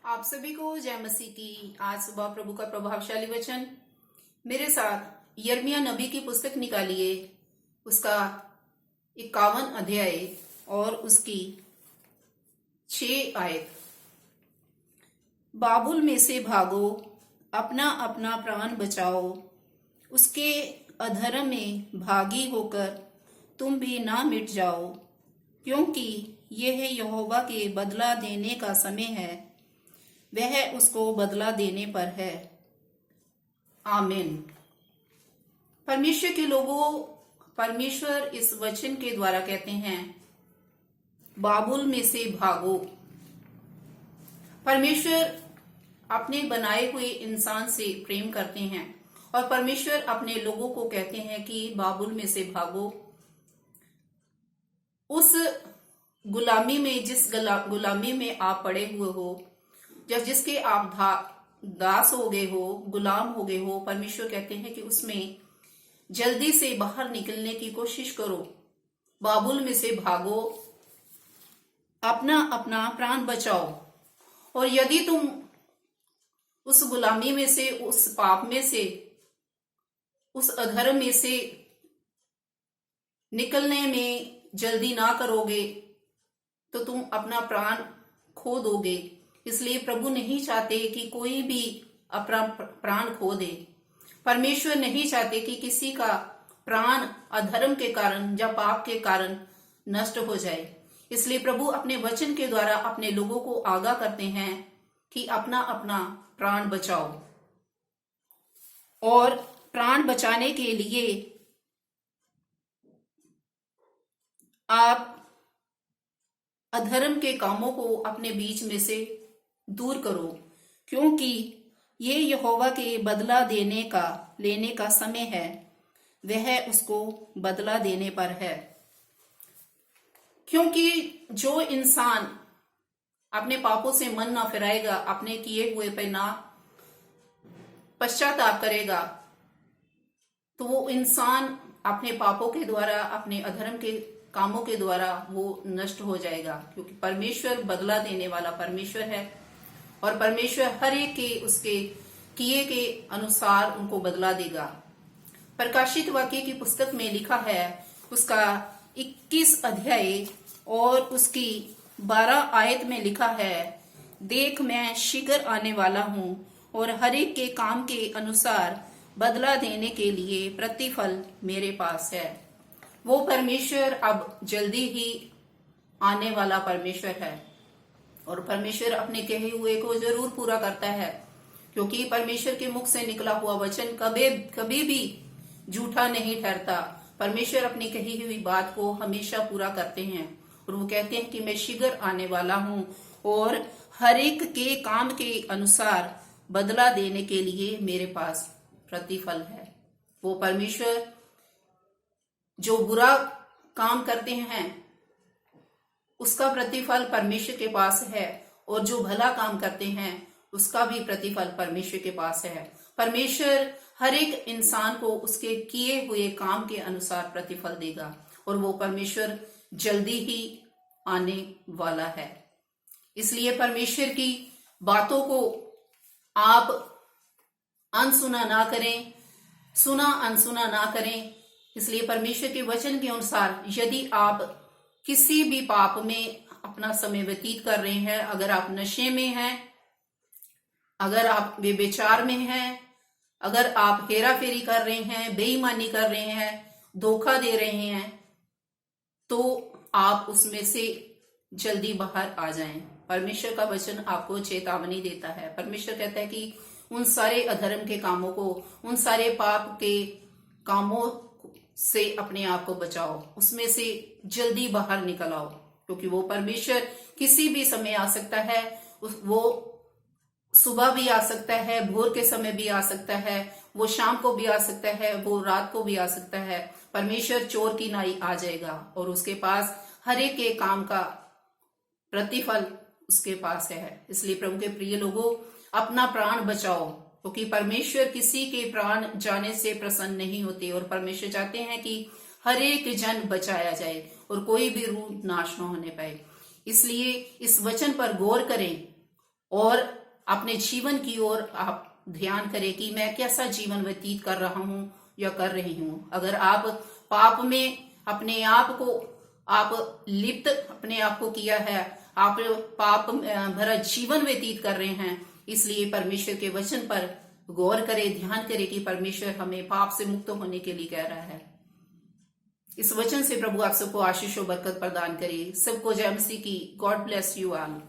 आप सभी को जय मसीह की। आज सुबह प्रभु का प्रभावशाली वचन मेरे साथ यिर्मयाह नबी की पुस्तक निकालिए, उसका 51 अध्याय और उसकी 6 आयत। बाबुल में से भागो, अपना अपना प्राण बचाओ, उसके अधर्म में भागी होकर तुम भी ना मिट जाओ, क्योंकि यह यहोवा के बदला देने का समय है, वह उसको बदला देने पर है। आमीन। परमेश्वर के लोगों, परमेश्वर इस वचन के द्वारा कहते हैं, बाबुल में से भागो। परमेश्वर अपने बनाए हुए इंसान से प्रेम करते हैं और परमेश्वर अपने लोगों को कहते हैं कि बाबुल में से भागो। उस गुलामी में, जिस गुलामी में आप पड़े हुए हो, जब जिसके आप दास हो गए हो, गुलाम हो गए हो, परमेश्वर कहते हैं कि उसमें जल्दी से बाहर निकलने की कोशिश करो। बाबुल में से भागो, अपना अपना प्राण बचाओ। और यदि तुम उस गुलामी में से, उस पाप में से, उस अधर्म में से निकलने में जल्दी ना करोगे तो तुम अपना प्राण खो दोगे। इसलिए प्रभु नहीं चाहते कि कोई भी अपना प्राण खो दे। परमेश्वर नहीं चाहते कि किसी का प्राण अधर्म के कारण या पाप के कारण नष्ट हो जाए। इसलिए प्रभु अपने वचन के द्वारा अपने लोगों को आगाह करते हैं कि अपना अपना प्राण बचाओ। और प्राण बचाने के लिए आप अधर्म के कामों को अपने बीच में से दूर करो, क्योंकि ये यहोवा के बदला लेने का समय है, वह उसको बदला देने पर है। क्योंकि जो इंसान अपने पापों से मन ना फिराएगा, अपने किए हुए पे ना पश्चाताप करेगा, तो वो इंसान अपने पापों के द्वारा, अपने अधर्म के कामों के द्वारा वो नष्ट हो जाएगा। क्योंकि परमेश्वर बदला देने वाला परमेश्वर है और परमेश्वर हर एक के उसके किए के अनुसार उनको बदला देगा। प्रकाशित वाक्य की पुस्तक में लिखा है, उसका 21 अध्याय और उसकी 12 आयत में लिखा है, देख मैं शीघ्र आने वाला हूं और हर एक के काम के अनुसार बदला देने के लिए प्रतिफल मेरे पास है। वो परमेश्वर अब जल्दी ही आने वाला परमेश्वर है और परमेश्वर अपने कहे हुए को जरूर पूरा करता है, क्योंकि परमेश्वर के मुख से निकला हुआ वचन कभी भी झूठा नहीं ठहरता। परमेश्वर अपनी कही हुई बात को हमेशा पूरा करते हैं और वो कहते हैं कि मैं शीघ्र आने वाला हूं और हर एक के काम के अनुसार बदला देने के लिए मेरे पास प्रतिफल है। वो परमेश्वर जो बुरा काम करते हैं उसका प्रतिफल परमेश्वर के पास है और जो भला काम करते हैं उसका भी प्रतिफल परमेश्वर के पास है। परमेश्वर हर एक इंसान को उसके किए हुए काम के अनुसार प्रतिफल देगा और वो परमेश्वर जल्दी ही आने वाला है। इसलिए परमेश्वर की बातों को आप अनसुना ना करें, सुना अनसुना ना करें। इसलिए परमेश्वर के वचन के अनुसार यदि आप किसी भी पाप में अपना समय व्यतीत कर रहे हैं, अगर आप नशे में हैं, अगर आप व्यभिचार में हैं, अगर आप हेरा फेरी कर रहे हैं, बेईमानी कर रहे हैं, धोखा दे रहे हैं, तो आप उसमें से जल्दी बाहर आ जाएं। परमेश्वर का वचन आपको चेतावनी देता है। परमेश्वर कहता है कि उन सारे अधर्म के कामों को, उन सारे पाप के कामों से अपने आप को बचाओ, उसमें से जल्दी बाहर निकल आओ, क्योंकि वो परमेश्वर किसी भी समय आ सकता है। वो सुबह भी आ सकता है, भोर के समय भी आ सकता है, वो शाम को भी आ सकता है, वो रात को भी आ सकता है। परमेश्वर चोर की नाई आ जाएगा और उसके पास हर एक के काम का प्रतिफल उसके पास है। इसलिए प्रभु के प्रिय लोगों, अपना प्राण बचाओ, क्योंकि परमेश्वर किसी के प्राण जाने से प्रसन्न नहीं होते और परमेश्वर चाहते हैं कि हर एक जन बचाया जाए और कोई भी रूह नाश न होने पाए। इसलिए इस वचन पर गौर करें और अपने जीवन की ओर आप ध्यान करें कि मैं कैसा जीवन व्यतीत कर रहा हूं या कर रही हूं। अगर आप पाप में अपने आप को आप लिप्त अपने आप को किया है, आप पाप भरा जीवन व्यतीत कर रहे हैं, इसलिए परमेश्वर के वचन पर गौर करें, ध्यान करें कि परमेश्वर हमें पाप से मुक्त होने के लिए कह रहा है। इस वचन से प्रभु आप सबको आशीष और बरकत प्रदान करे। सबको जय मसीह की। God bless you all.